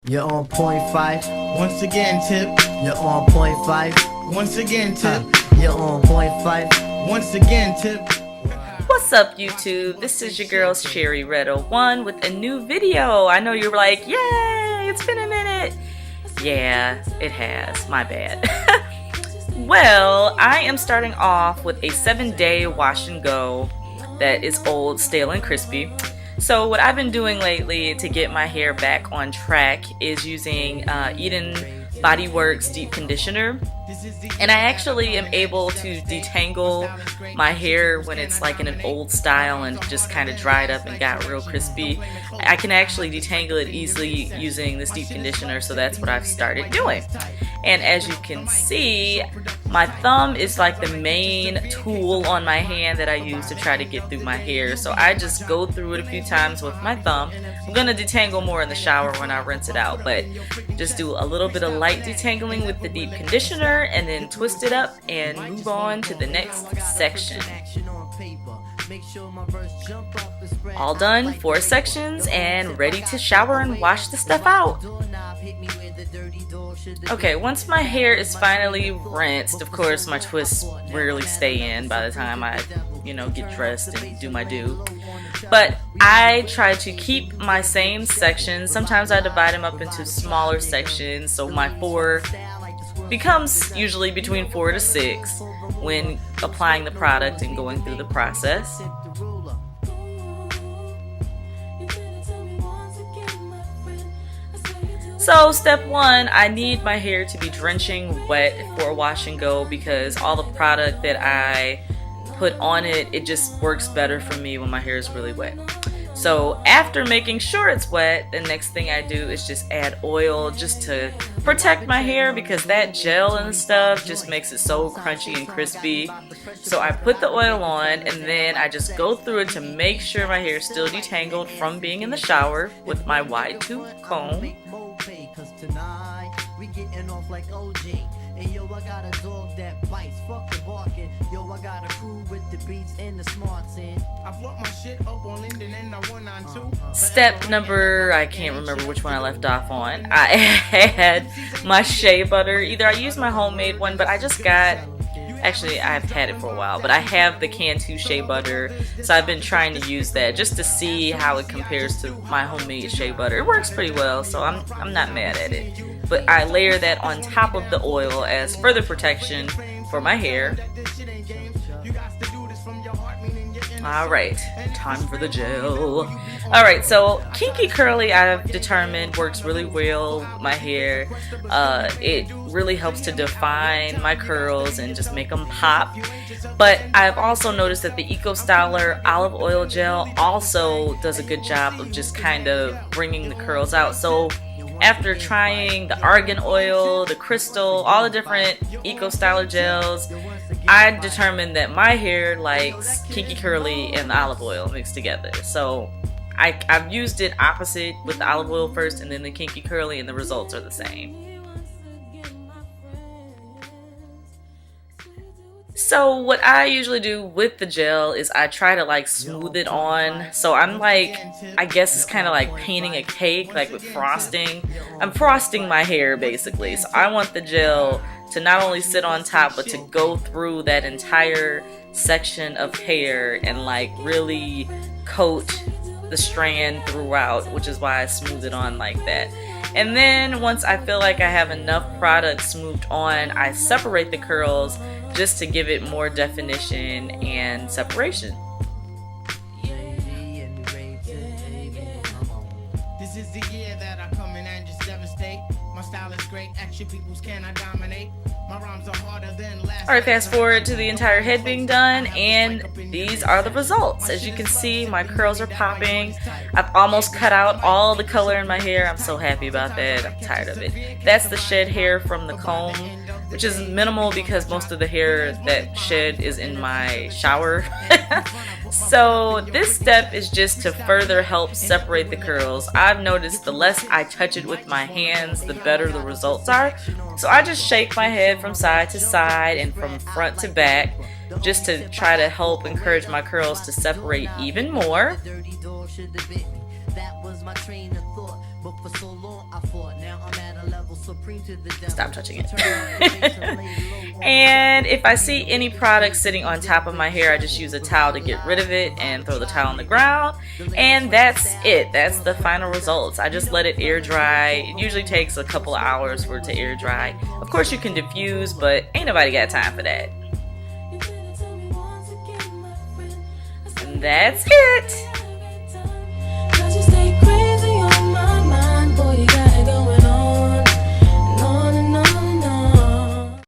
You're on point five. Once again, Tip. You're on point five. Once again, Tip. You're on point five. Once again, Tip. What's up, YouTube? This is your girl Sherry Red01 with a new video. I know you're like, yay, it's been a minute. Yeah, it has. My bad. Well, I am starting off with a 7-day wash and go that is old, stale, and crispy. So what I've been doing lately to get my hair back on track is using Eden Bodyworks deep conditioner, and I actually am able to detangle my hair when it's like in an old style and just kind of dried up and got real crispy. I can actually detangle it easily using this deep conditioner, so that's what I've started doing. And as you can see, my thumb is like the main tool on my hand that I use to try to get through my hair. So I just go through it a few times with my thumb. I'm going to detangle more in the shower when I rinse it out, but just do a little bit of light detangling with the deep conditioner and then twist it up and move on to the next section. All done, 4 sections, and ready to shower and wash the stuff out. Okay, once my hair is finally rinsed, of course my twists rarely stay in by the time I, get dressed and do my do. But I try to keep my same sections. Sometimes I divide them up into smaller sections, so my 4 becomes usually between 4 to 6 when applying the product and going through the process. So step 1, I need my hair to be drenching wet for a wash and go because all the product that I put on it, it just works better for me when my hair is really wet. So after making sure it's wet, the next thing I do is just add oil just to protect my hair because that gel and stuff just makes it so crunchy and crispy. So I put the oil on and then I just go through it to make sure my hair is still detangled from being in the shower with my wide tooth comb. And yo, I got a dog that bites, fucking barking. Yo, I got a crew with the beats and the smarts in. I brought my shit up on Linden and I went on 2. Step number, I can't remember which one I left off on. I had my shea butter. Either I used my homemade one, but I just got, actually I've had it for a while, but I have the Cantu Shea butter, so I've been trying to use that just to see how it compares to my homemade shea butter. It works pretty well, so I'm not mad at it. But I layer that on top of the oil as further protection for my hair. Alright, time for the gel. Alright, so Kinky Curly I've determined works really well with my hair. It really helps to define my curls and just make them pop. But I've also noticed that the Eco Styler olive oil gel also does a good job of just kind of bringing the curls out. So after trying the argan oil, the crystal, all the different Eco Styler gels, I determined that my hair likes Kinky Curly and the olive oil mixed together. So I've used it opposite with the olive oil first and then the Kinky Curly, and the results are the same. So what I usually do with the gel is I try to like smooth it on. So I'm like, I guess it's kind of like painting a cake, like with frosting. I'm frosting my hair basically. So I want the gel to not only sit on top, but to go through that entire section of hair and like really coat the strand throughout, which is why I smooth it on like that. And then once I feel like I have enough product smoothed on, I separate the curls just to give it more definition and separation. This is the year that I come in and just devastate. My style is great, action peoples cannot dominate. My rhymes are harder than last. Alright, fast forward to the entire head being done, and these are the results. As you can see, my curls are popping. I've almost cut out all the color in my hair. I'm so happy about that. I'm tired of it. That's the shed hair from the comb, which is minimal because most of the hair that shed is in my shower. So this step is just to further help separate the curls. I've noticed the less I touch it with my hands, the better the results are. So I just shake my head from side to side and from front to back just to try to help encourage my curls to separate even more. For so long I fought, now I'm at a level supreme to the devil. Stop touching it. And if I see any product sitting on top of my hair, I just use a towel to get rid of it and throw the towel on the ground. And that's it. That's the final results. I just let it air dry. It usually takes a couple of hours for it to air dry. Of course you can diffuse, but ain't nobody got time for that. And that's it.